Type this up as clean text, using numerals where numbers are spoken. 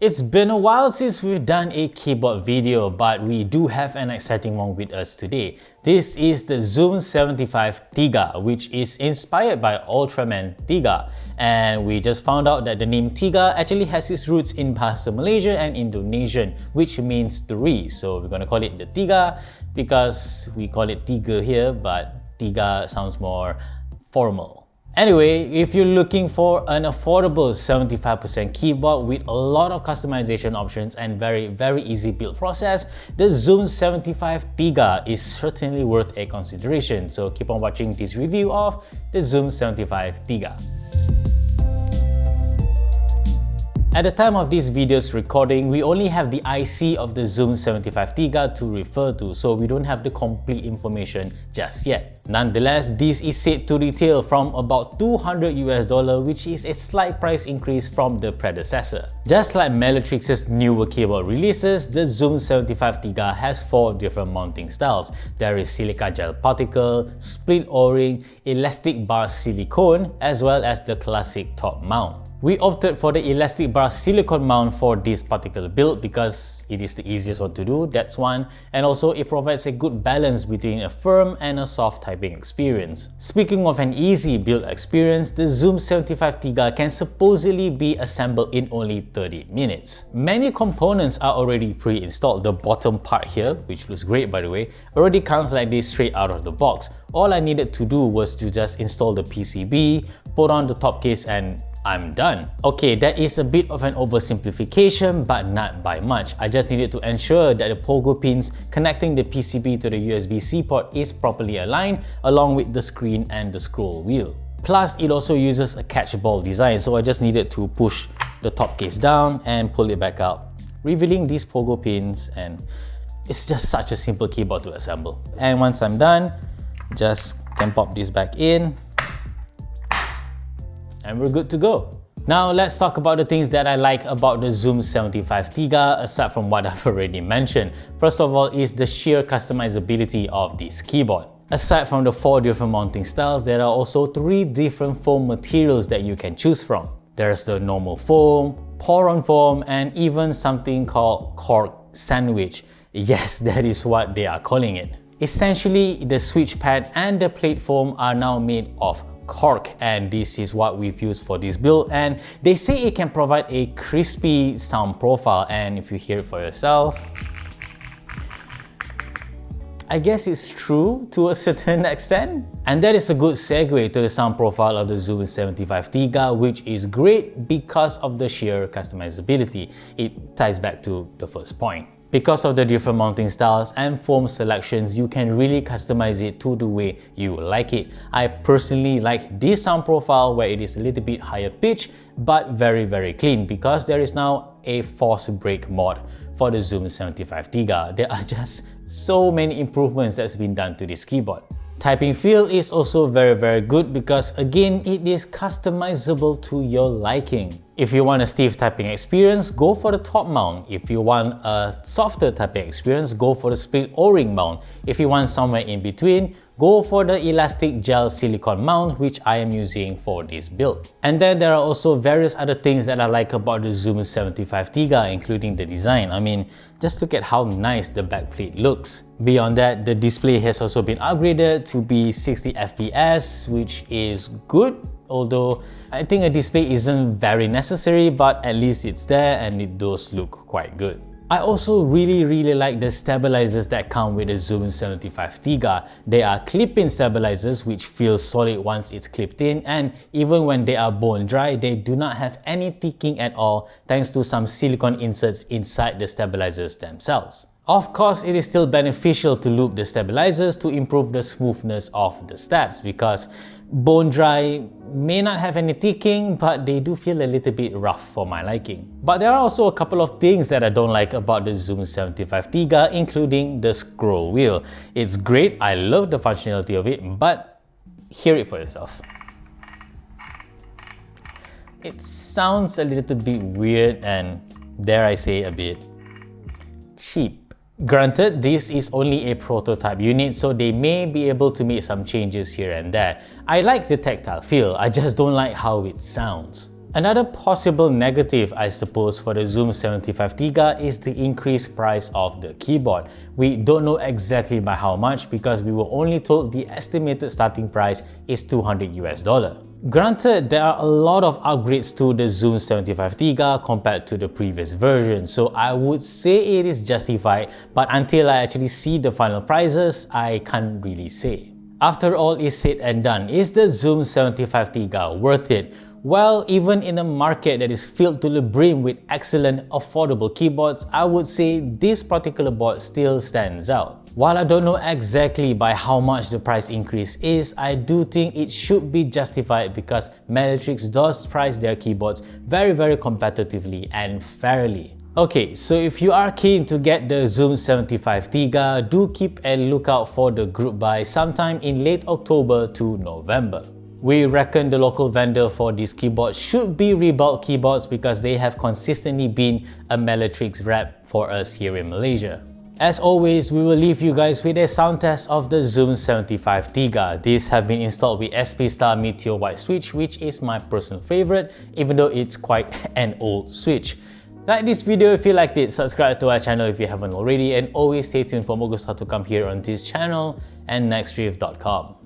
It's been a while since we've done a keyboard video, but we do have an exciting one with us today. This is the Zoom75 TIGA, which is inspired by Ultraman TIGA. And we just found out that the name TIGA actually has its roots in Bahasa Malaysia and Indonesian, which means three. So we're gonna call it the TIGA because we call it TIGA here, but TIGA sounds more formal. Anyway, if you're looking for an affordable 75% keyboard with a lot of customization options and very easy build process, the Zoom75 TIGA is certainly worth a consideration. So keep on watching this review of the Zoom75 TIGA. At the time of this video's recording, we only have the IC of the Zoom75 TIGA to refer to, so we don't have the complete information just yet. Nonetheless, this is said to retail from about $200 US, which is a slight price increase from the predecessor. Just like Meletrix's newer keyboard releases, the Zoom75 TIGA has 4 different mounting styles. There is silica gel particle, split O-ring, elastic bar silicone, as well as the classic top mount. We opted for the elastic bar silicone mount for this particular build because it is the easiest one to do, that's one, and also it provides a good balance between a firm and a soft typing experience. Speaking of an easy build experience, the Zoom75 TIGA can supposedly be assembled in only 30 minutes. Many components are already pre-installed. The bottom part here, which looks great by the way, already comes like this straight out of the box. All I needed to do was to just install the PCB, put on the top case, and I'm done. Okay, that is a bit of an oversimplification, but not by much. I just needed to ensure that the pogo pins connecting the PCB to the USB-C port is properly aligned along with the screen and the scroll wheel. Plus, it also uses a catch-ball design, so I just needed to push the top case down and pull it back out, revealing these pogo pins, and it's just such a simple keyboard to assemble. And once I'm done, just can pop this back in, and we're good to go. Now let's talk about the things that I like about the Zoom75 TIGA aside from what I've already mentioned. First of all is the sheer customizability of this keyboard. Aside from the 4 different mounting styles, there are also 3 different foam materials that you can choose from. There's the normal foam, pour-on foam, and even something called cork sandwich. Yes, that is what they are calling it. Essentially, the switch pad and the plate foam are now made of cork, and this is what we've used for this build, and they say it can provide a crispy sound profile, and if you hear it for yourself, I guess it's true to a certain extent. And that is a good segue to the sound profile of the Zoom75 TIGA, which is great because of the sheer customizability. It ties back to the first point. Because of the different mounting styles and foam selections, you can really customize it to the way you like it. I personally like this sound profile where it is a little bit higher pitch but very clean because there is now a force break mod for the Zoom75 TIGA. There are just so many improvements that's been done to this keyboard. Typing feel is also very good because again, it is customizable to your liking. If you want a stiff typing experience, go for the top mount. If you want a softer typing experience, go for the split O-ring mount. If you want somewhere in between, go for the elastic gel silicone mount, which I am using for this build. And then there are also various other things that I like about the Zoom75 TIGA, including the design. I mean, just look at how nice the backplate looks. Beyond that, the display has also been upgraded to be 60 FPS, which is good, although I think a display isn't very necessary, but at least it's there and it does look quite good. I also really like the stabilizers that come with the Zoom75 TIGA. They are clip-in stabilizers which feel solid once it's clipped in, and even when they are bone dry, they do not have any ticking at all thanks to some silicone inserts inside the stabilizers themselves. Of course, it is still beneficial to loop the stabilizers to improve the smoothness of the stabs because bone dry may not have any ticking, but they do feel a little bit rough for my liking. But there are also a couple of things that I don't like about the Zoom75 TIGA, including the scroll wheel. It's great, I love the functionality of it, but hear it for yourself. It sounds a little bit weird and, dare I say, a bit cheap. Granted, this is only a prototype unit, so they may be able to make some changes here and there. I like the tactile feel, I just don't like how it sounds. Another possible negative, I suppose, for the Zoom75 TIGA is the increased price of the keyboard. We don't know exactly by how much because we were only told the estimated starting price is $200 US. Granted, there are a lot of upgrades to the Zoom75 TIGA compared to the previous version, so I would say it is justified, but until I actually see the final prices, I can't really say. After all is said and done, is the Zoom75 TIGA worth it? Well, even in a market that is filled to the brim with excellent, affordable keyboards, I would say this particular board still stands out. While I don't know exactly by how much the price increase is, I do think it should be justified because Meletrix does price their keyboards very competitively and fairly. Okay, so if you are keen to get the Zoom75 TIGA, do keep a lookout for the group buy sometime in late October to November. We reckon the local vendor for these keyboards should be Rebuild Keyboards because they have consistently been a Meletrix rep for us here in Malaysia. As always, we will leave you guys with a sound test of the Zoom75 TIGA. These have been installed with SP Star Meteor White switch, which is my personal favorite, even though it's quite an old switch. Like this video if you liked it, subscribe to our channel if you haven't already, and always stay tuned for more good stuff to come here on this channel and Nextrift.com.